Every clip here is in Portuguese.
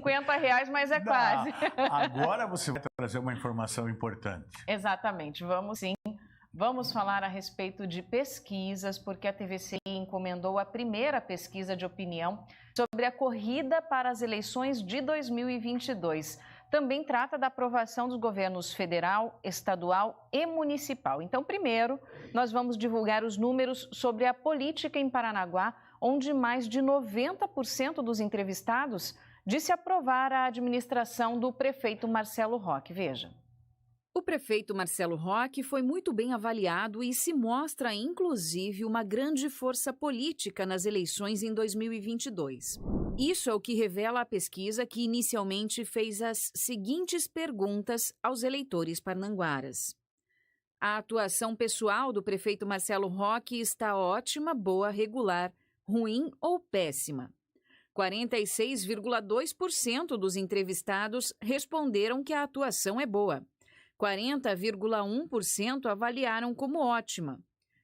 R$50, mas é quase. Agora você vai trazer uma informação importante. Exatamente, vamos sim. Vamos falar a respeito de pesquisas, porque a TVCI encomendou a primeira pesquisa de opinião sobre a corrida para as eleições de 2022. Também trata da aprovação dos governos federal, estadual e municipal. Então, primeiro, nós vamos divulgar os números sobre a política em Paranaguá, onde mais de 90% dos entrevistados disse aprovar a administração do prefeito Marcelo Roque. Veja. O prefeito Marcelo Roque foi muito bem avaliado e se mostra, inclusive, uma grande força política nas eleições em 2022. Isso é o que revela a pesquisa que inicialmente fez as seguintes perguntas aos eleitores parnanguaras. A atuação pessoal do prefeito Marcelo Roque está ótima, boa, regular, ruim ou péssima? 46,2% dos entrevistados responderam que a atuação é boa. 40,1% avaliaram como ótima,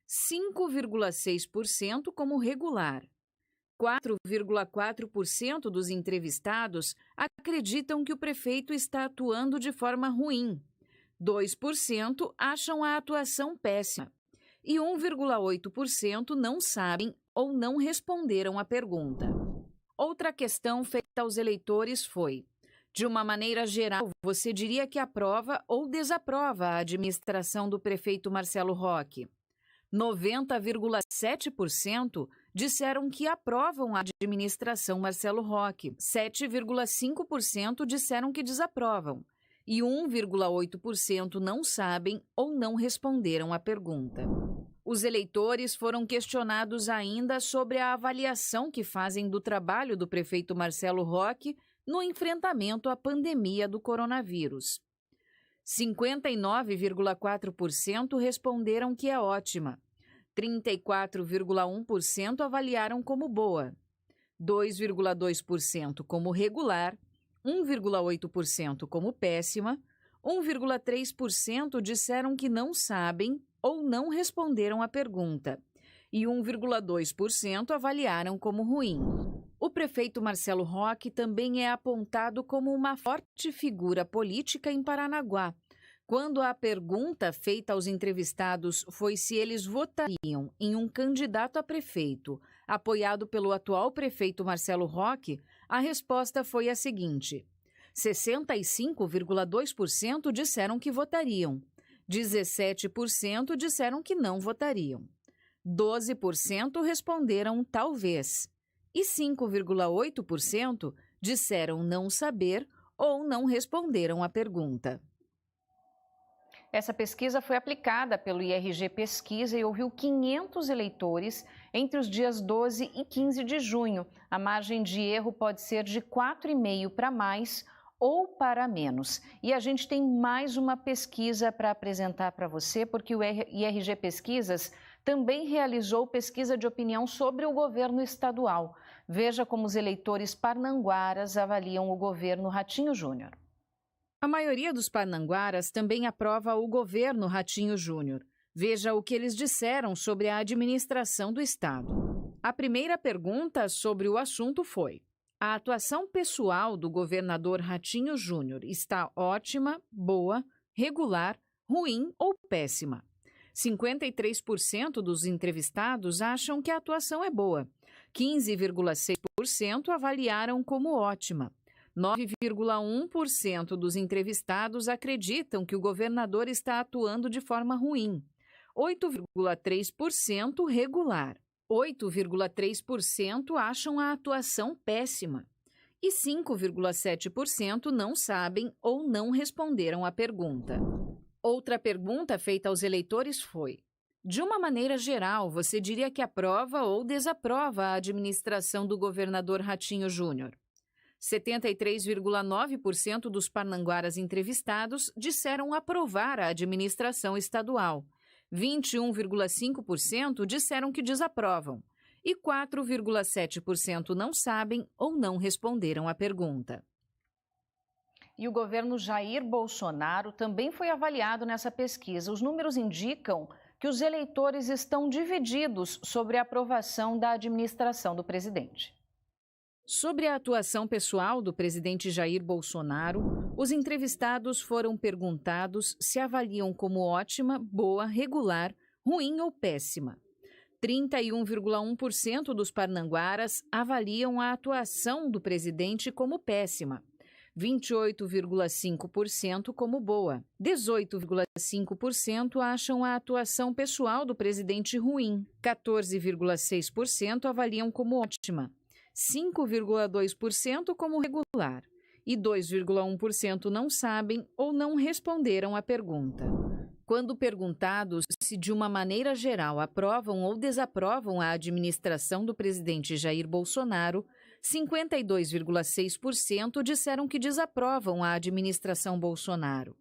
5,6% como regular. 4,4% dos entrevistados acreditam que o prefeito está atuando de forma ruim. 2% acham a atuação péssima. E 1,8% não sabem ou não responderam à pergunta. Outra questão feita aos eleitores foi: de uma maneira geral, você diria que aprova ou desaprova a administração do prefeito Marcelo Roque? 90,7% disseram que aprovam a administração Marcelo Roque. 7,5% disseram que desaprovam. E 1,8% não sabem ou não responderam à pergunta. Os eleitores foram questionados ainda sobre a avaliação que fazem do trabalho do prefeito Marcelo Roque no enfrentamento à pandemia do coronavírus. 59,4% responderam que é ótima, 34,1% avaliaram como boa, 2,2% como regular, 1,8% como péssima, 1,3% disseram que não sabem ou não responderam à pergunta, e 1,2% avaliaram como ruim. O prefeito Marcelo Roque também é apontado como uma forte figura política em Paranaguá. Quando a pergunta feita aos entrevistados foi se eles votariam em um candidato a prefeito apoiado pelo atual prefeito Marcelo Roque, a resposta foi a seguinte: 65,2% disseram que votariam, 17% disseram que não votariam, 12% responderam talvez e 5,8% disseram não saber ou não responderam à pergunta. Essa pesquisa foi aplicada pelo IRG Pesquisa e ouviu 500 eleitores entre os dias 12 e 15 de junho. A margem de erro pode ser de 4,5 para mais ou para menos. E a gente tem mais uma pesquisa para apresentar para você, porque o IRG Pesquisas também realizou pesquisa de opinião sobre o governo estadual. Veja como os eleitores parnanguaras avaliam o governo Ratinho Júnior. A maioria dos parnanguaras também aprova o governo Ratinho Júnior. Veja o que eles disseram sobre a administração do Estado. A primeira pergunta sobre o assunto foi: a atuação pessoal do governador Ratinho Júnior está ótima, boa, regular, ruim ou péssima? 53% dos entrevistados acham que a atuação é boa. 15,6% avaliaram como ótima. 9,1% dos entrevistados acreditam que o governador está atuando de forma ruim. 8,3% regular. 8,3% acham a atuação péssima. E 5,7% não sabem ou não responderam à pergunta. Outra pergunta feita aos eleitores foi: de uma maneira geral, você diria que aprova ou desaprova a administração do governador Ratinho Júnior? 73,9% dos parnanguaras entrevistados disseram aprovar a administração estadual. 21,5% disseram que desaprovam. E 4,7% não sabem ou não responderam à pergunta. E o governo Jair Bolsonaro também foi avaliado nessa pesquisa. Os números indicam que os eleitores estão divididos sobre a aprovação da administração do presidente. Sobre a atuação pessoal do presidente Jair Bolsonaro, os entrevistados foram perguntados se avaliam como ótima, boa, regular, ruim ou péssima. 31,1% dos parnanguaras avaliam a atuação do presidente como péssima, 28,5% como boa, 18,5% acham a atuação pessoal do presidente ruim, 14,6% avaliam como ótima, 5,2% como regular e 2,1% não sabem ou não responderam à pergunta. Quando perguntados se de uma maneira geral aprovam ou desaprovam a administração do presidente Jair Bolsonaro, 52,6% disseram que desaprovam a administração Bolsonaro,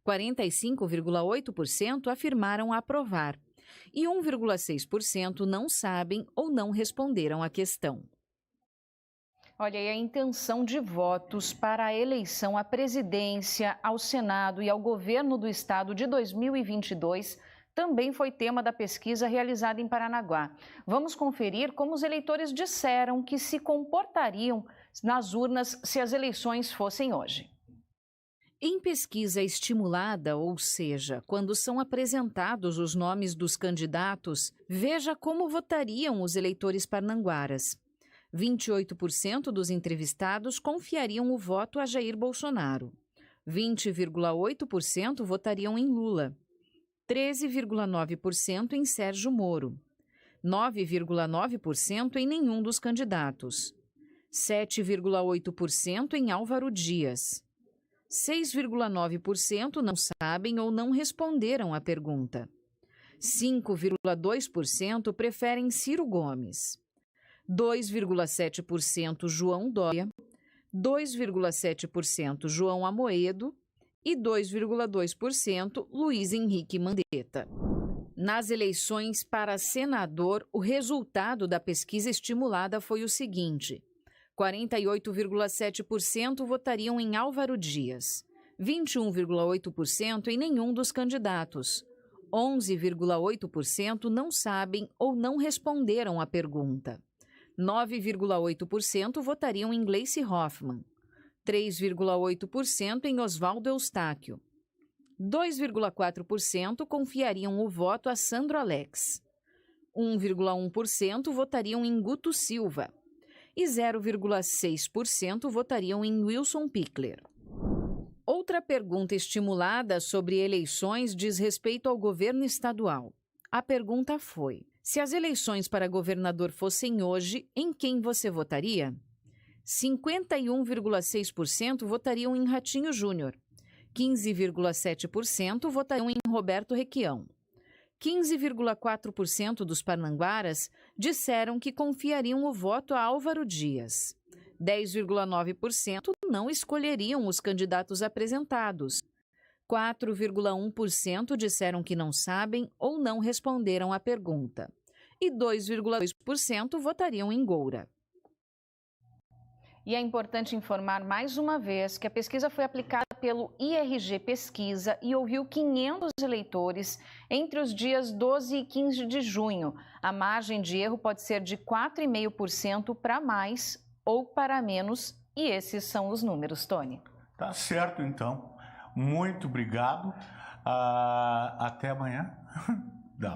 45,8% afirmaram aprovar e 1,6% não sabem ou não responderam à questão. Olha, e a intenção de votos para a eleição à presidência, ao Senado e ao governo do estado de 2022 também foi tema da pesquisa realizada em Paranaguá. Vamos conferir como os eleitores disseram que se comportariam nas urnas se as eleições fossem hoje. Em pesquisa estimulada, ou seja, quando são apresentados os nomes dos candidatos, veja como votariam os eleitores parnanguaras. 28% dos entrevistados confiariam o voto a Jair Bolsonaro. 20,8% votariam em Lula. 13,9% em Sérgio Moro. 9,9% em nenhum dos candidatos. 7,8% em Álvaro Dias. 6,9% não sabem ou não responderam à pergunta. 5,2% preferem Ciro Gomes. 2,7% João Dória, 2,7% João Amoedo e 2,2% Luiz Henrique Mandetta. Nas eleições para senador, o resultado da pesquisa estimulada foi o seguinte: 48,7% votariam em Álvaro Dias, 21,8% em nenhum dos candidatos, 11,8% não sabem ou não responderam à pergunta. 9,8% votariam em Gleice Hoffmann, 3,8% em Oswaldo Eustáquio, 2,4% confiariam o voto a Sandro Alex, 1,1% votariam em Guto Silva e 0,6% votariam em Wilson Pickler. Outra pergunta estimulada sobre eleições diz respeito ao governo estadual. A pergunta foi: se as eleições para governador fossem hoje, em quem você votaria? 51,6% votariam em Ratinho Júnior, 15,7% votariam em Roberto Requião. 15,4% dos parnanguaras disseram que confiariam o voto a Álvaro Dias. 10,9% não escolheriam os candidatos apresentados. 4,1% disseram que não sabem ou não responderam à pergunta. E 2,2% votariam em Goura. E é importante informar mais uma vez que a pesquisa foi aplicada pelo IRG Pesquisa e ouviu 500 eleitores entre os dias 12 e 15 de junho. A margem de erro pode ser de 4,5% para mais ou para menos, e esses são os números, Tony. Tá certo, então. Muito obrigado. Até amanhã. Não,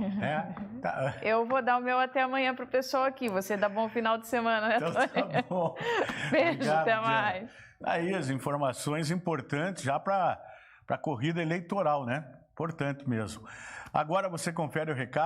tá. Eu vou dar o meu até amanhã para o pessoal aqui. Você dá bom final de semana, né, Então, Tony? tá bom. Beijo, Obrigado, até Diana. mais. Aí as informações importantes já para a corrida eleitoral, né? Importante mesmo. Agora você confere o recado.